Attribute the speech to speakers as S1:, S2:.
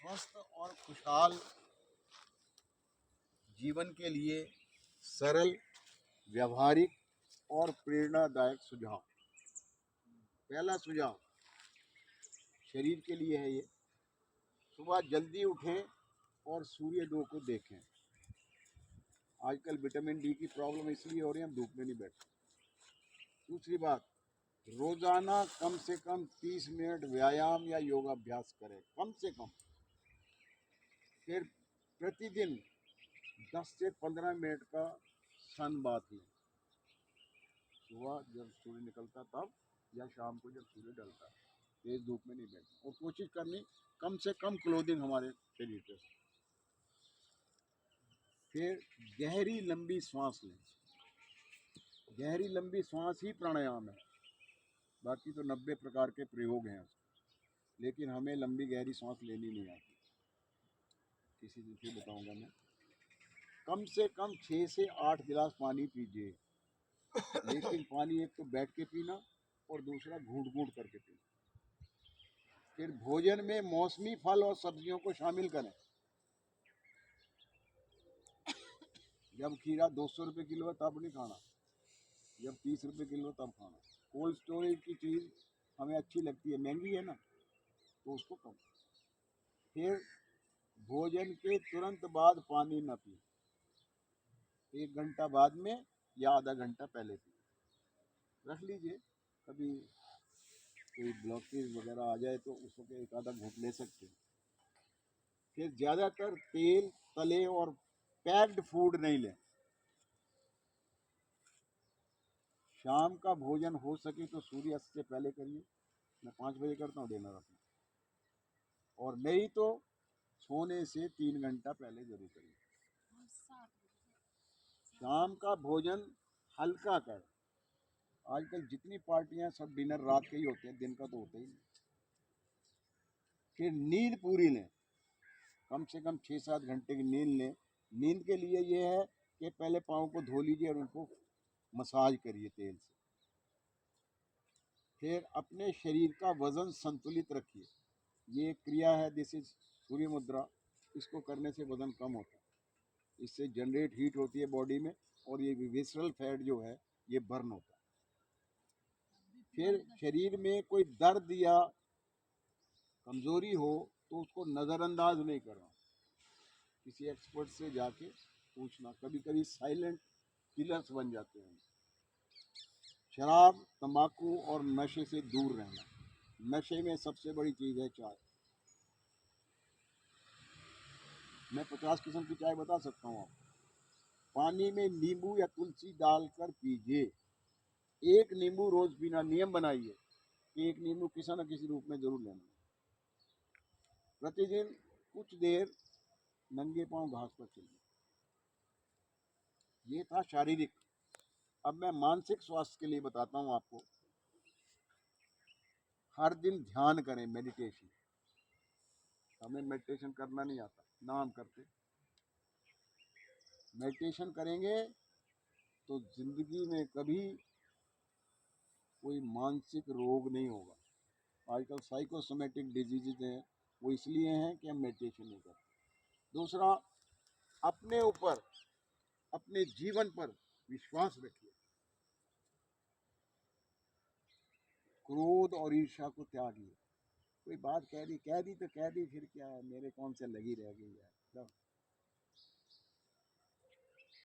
S1: स्वस्थ और खुशहाल जीवन के लिए सरल, व्यवहारिक और प्रेरणादायक सुझाव। पहला सुझाव शरीर के लिए है ये। सुबह जल्दी उठें और सूर्योदय को देखें। आजकल विटामिन डी की प्रॉब्लम इसलिए हो रही है, हम धूप में नहीं बैठते। दूसरी बात, रोजाना कम से कम 30 मिनट व्यायाम या योगाभ्यास करें, कम से कम। फिर प्रतिदिन 10 से 15 मिनट का सन बाथ लें, सुबह जब सूर्य निकलता तब या शाम को जब सूर्य ढलता है। तेज धूप में नहीं बैठना और कोशिश करनी कम से कम क्लोथिंग हमारे शरीर पे। फिर गहरी लंबी सांस लें। गहरी लंबी सांस ही प्राणायाम है। बाकी तो 90 प्रकार के प्रयोग हैं, लेकिन हमें लंबी गहरी सांस लेनी नहीं आती। किसी दिन फिर बताऊंगा मैं। कम से कम 6 से 8 गिलास पानी पीजिए, लेकिन पानी एक तो बैठ के पीना और दूसरा घूंट घूंट करके पीना। फिर भोजन में मौसमी फल और सब्जियों को शामिल करें। जब खीरा 200 रुपये किलो है तब नहीं खाना, जब 30 रुपये किलो है तब खाना। कोल्ड स्टोरेज की चीज़ हमें अच्छी लगती है, महंगी है ना, तो उसको कम। फिर भोजन के तुरंत बाद पानी न पिए, 1 घंटा बाद में या आधा घंटा पहले पिए। रख लीजिए, कभी कोई ब्लॉकेज वगैरह आ जाए तो उसको एक आधा घूंट ले सकते हैं। फिर ज़्यादातर तेल तले और पैक्ड फूड नहीं लें। शाम का भोजन हो सके तो सूर्यास्त से पहले करिए। मैं 5 बजे करता हूँ डिनर अपना, और नहीं तो सोने से 3 घंटा पहले जरूर करिए। शाम का भोजन हल्का कर। आजकल जितनी पार्टियां सब डिनर रात के ही होते हैं, दिन का तो होता ही नहीं। फिर नींद पूरी लें, कम से कम 6-7 घंटे की नींद लें। नींद के लिए ये है कि पहले पाँव को धो लीजिए और उनको मसाज करिए तेल से। फिर अपने शरीर का वजन संतुलित रखिए। ये एक क्रिया है, दिस इज सूर्य मुद्रा। इसको करने से वजन कम होता है, इससे जनरेट हीट होती है बॉडी में, और ये विसरल फैट जो है ये बर्न होता है। फिर शरीर में कोई दर्द या कमजोरी हो तो उसको नज़रअंदाज नहीं करना, किसी एक्सपर्ट से जाके पूछना। कभी कभी साइलेंट किलर्स बन जाते हैं। शराब, तंबाकू और नशे से दूर रहना। नशे में सबसे बड़ी चीज़ है चाय। मैं 50 किस्म की चाय बता सकता हूँ आपको। पानी में नींबू या तुलसी डालकर पीजिए। 1 नींबू रोज पीना, नियम बनाइए कि 1 नींबू किसी न किसी रूप में जरूर लेना। प्रतिदिन कुछ देर नंगे पांव घास पर चलिए। ये था शारीरिक। अब मैं मानसिक स्वास्थ्य के लिए बताता हूँ आपको। हर दिन ध्यान करें, मेडिटेशन। हमें मेडिटेशन करना नहीं आता, ना हम करते। मेडिटेशन करेंगे तो जिंदगी में कभी कोई मानसिक रोग नहीं होगा। आजकल साइकोसोमेटिक डिजीजेज हैं, वो इसलिए हैं कि हम मेडिटेशन नहीं करते। दूसरा, अपने ऊपर, अपने जीवन पर विश्वास रखिए। क्रोध और ईर्ष्या को त्यागिए। कोई बात कह दी तो कह दी, फिर क्या है, मेरे कौन से लगी रह गई है।